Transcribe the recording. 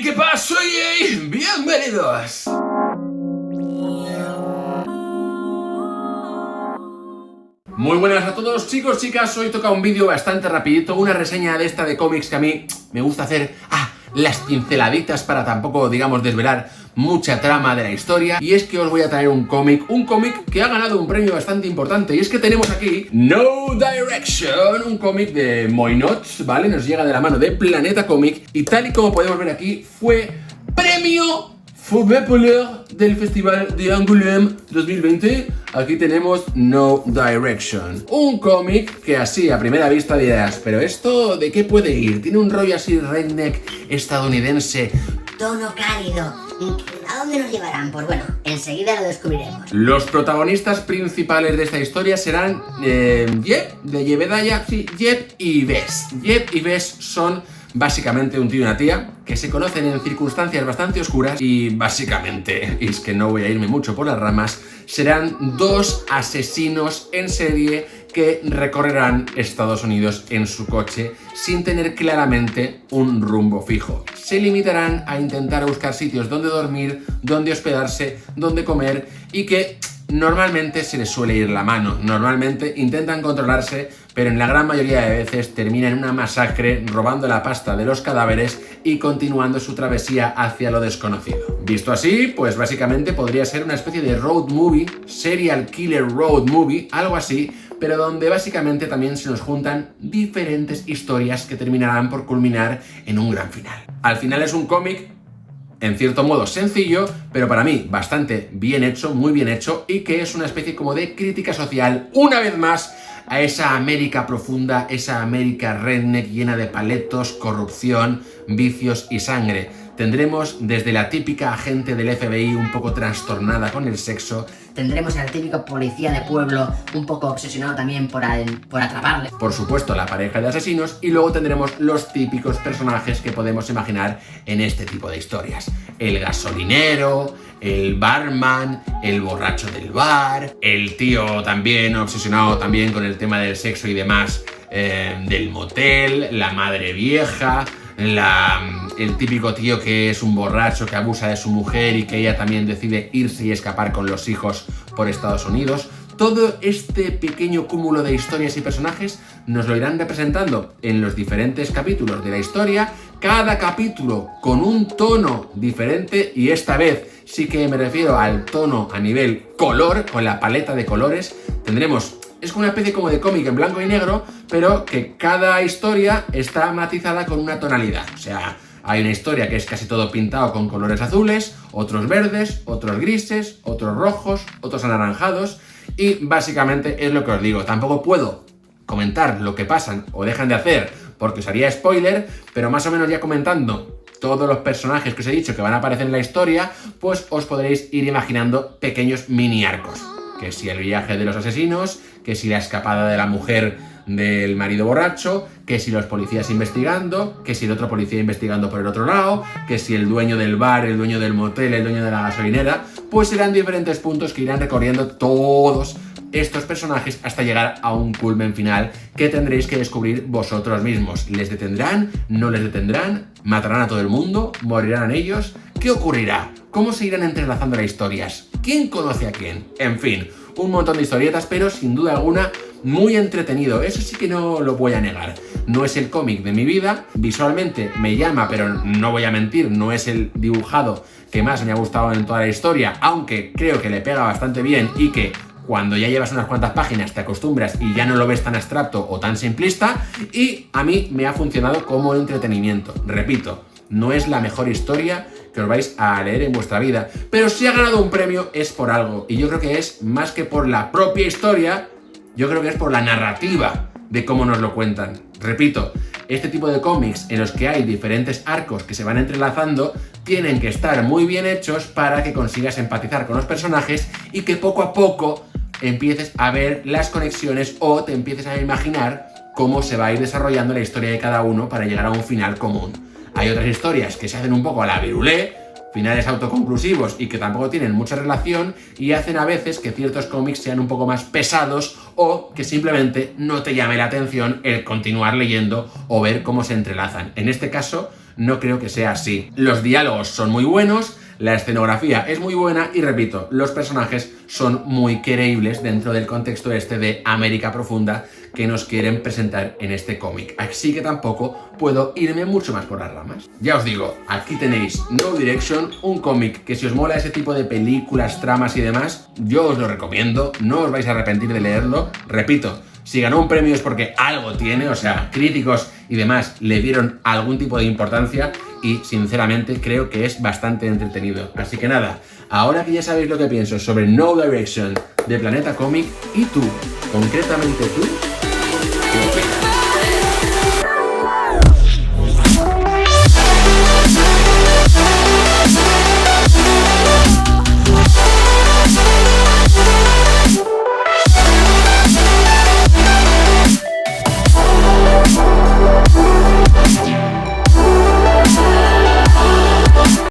¿Qué pasa? Bienvenidos. Muy buenas a todos, chicos, chicas. Hoy toca un vídeo bastante rapidito, una reseña de esta de cómics que a mí me gusta hacer las pinceladitas para tampoco, digamos, desvelar mucha trama de la historia. Y es que os voy a traer un cómic que ha ganado un premio bastante importante. Y es que tenemos aquí No Direction, un cómic de Moynot, ¿vale? Nos llega de la mano de Planeta Cómic y tal y como podemos ver aquí, fue premio Fauve Populaire del Festival de Angoulême 2020. Aquí tenemos No Direction, un cómic que así a primera vista dirás, pero ¿esto de qué puede ir? Tiene un rollo así redneck estadounidense, tono cálido. ¿A dónde nos llevarán? Pues bueno, enseguida lo descubriremos. Los protagonistas principales de esta historia serán Jeb, de Jebediah, sí, Jeb y Bess. Jeb y Bess son básicamente un tío y una tía que se conocen en circunstancias bastante oscuras y básicamente, y es que no voy a irme mucho por las ramas, serán dos asesinos en serie que recorrerán Estados Unidos en su coche sin tener claramente un rumbo fijo. Se limitarán a intentar buscar sitios donde dormir, donde hospedarse, donde comer y que normalmente se les suele ir la mano. Normalmente intentan controlarse, pero en la gran mayoría de veces terminan en una masacre robando la pasta de los cadáveres y continuando su travesía hacia lo desconocido. Visto así, pues básicamente podría ser una especie de road movie, serial killer road movie, algo así, pero donde básicamente también se nos juntan diferentes historias que terminarán por culminar en un gran final. Al final es un cómic en cierto modo sencillo, pero para mí bastante bien hecho, muy bien hecho, y que es una especie como de crítica social, una vez más, a esa América profunda, esa América redneck llena de paletos, corrupción, vicios y sangre. Tendremos desde la típica agente del FBI un poco trastornada con el sexo. Tendremos al típico policía de pueblo un poco obsesionado también por atraparle. Por supuesto, la pareja de asesinos. Y luego tendremos los típicos personajes que podemos imaginar en este tipo de historias. El gasolinero, el barman, el borracho del bar, el tío también obsesionado también con el tema del sexo y demás del motel, la madre vieja, el típico tío que es un borracho que abusa de su mujer y que ella también decide irse y escapar con los hijos por Estados Unidos. Todo este pequeño cúmulo de historias y personajes nos lo irán representando en los diferentes capítulos de la historia, cada capítulo con un tono diferente, y esta vez sí que me refiero al tono a nivel color, con la paleta de colores. Tendremos, es como una especie como de cómic en blanco y negro, pero que cada historia está matizada con una tonalidad. O sea, hay una historia que es casi todo pintado con colores azules, otros verdes, otros grises, otros rojos, otros anaranjados, y básicamente es lo que os digo. Tampoco puedo comentar lo que pasan o dejan de hacer porque os haría spoiler, pero más o menos ya comentando todos los personajes que os he dicho que van a aparecer en la historia, pues os podréis ir imaginando pequeños mini arcos. Que si el viaje de los asesinos, que si la escapada de la mujer del marido borracho, que si los policías investigando, que si el otro policía investigando por el otro lado, que si el dueño del bar, el dueño del motel, el dueño de la gasolinera, pues serán diferentes puntos que irán recorriendo todos estos personajes hasta llegar a un culmen final que tendréis que descubrir vosotros mismos. ¿Les detendrán? ¿No les detendrán? ¿Matarán a todo el mundo? ¿Morirán ellos? ¿Qué ocurrirá? ¿Cómo se irán entrelazando las historias? ¿Quién conoce a quién? En fin, un montón de historietas, pero sin duda alguna muy entretenido. Eso sí que no lo voy a negar. No es el cómic de mi vida, visualmente me llama, pero no voy a mentir, no es el dibujado que más me ha gustado en toda la historia, aunque creo que le pega bastante bien y que cuando ya llevas unas cuantas páginas te acostumbras y ya no lo ves tan abstracto o tan simplista, y a mí me ha funcionado como entretenimiento. Repito, no es la mejor historia que os vais a leer en vuestra vida, pero si ha ganado un premio es por algo, y yo creo que es más que por la propia historia, yo creo que es por la narrativa de cómo nos lo cuentan. Repito, este tipo de cómics en los que hay diferentes arcos que se van entrelazando tienen que estar muy bien hechos para que consigas empatizar con los personajes y que poco a poco empieces a ver las conexiones o te empieces a imaginar cómo se va a ir desarrollando la historia de cada uno para llegar a un final común. Hay otras historias que se hacen un poco a la virulé, finales autoconclusivos y que tampoco tienen mucha relación, y hacen a veces que ciertos cómics sean un poco más pesados o que simplemente no te llame la atención el continuar leyendo o ver cómo se entrelazan. En este caso no creo que sea así. Los diálogos son muy buenos, la escenografía es muy buena y repito, los personajes son muy creíbles dentro del contexto este de América Profunda que nos quieren presentar en este cómic. Así que tampoco puedo irme mucho más por las ramas. Ya os digo, aquí tenéis No Direction, un cómic que si os mola ese tipo de películas, tramas y demás, yo os lo recomiendo, no os vais a arrepentir de leerlo. Repito, si ganó un premio es porque algo tiene, o sea, críticos y demás le dieron algún tipo de importancia y sinceramente creo que es bastante entretenido. Así que nada, ahora que ya sabéis lo que pienso sobre No Direction de Planeta Comic, ¿y tú? Concretamente tú,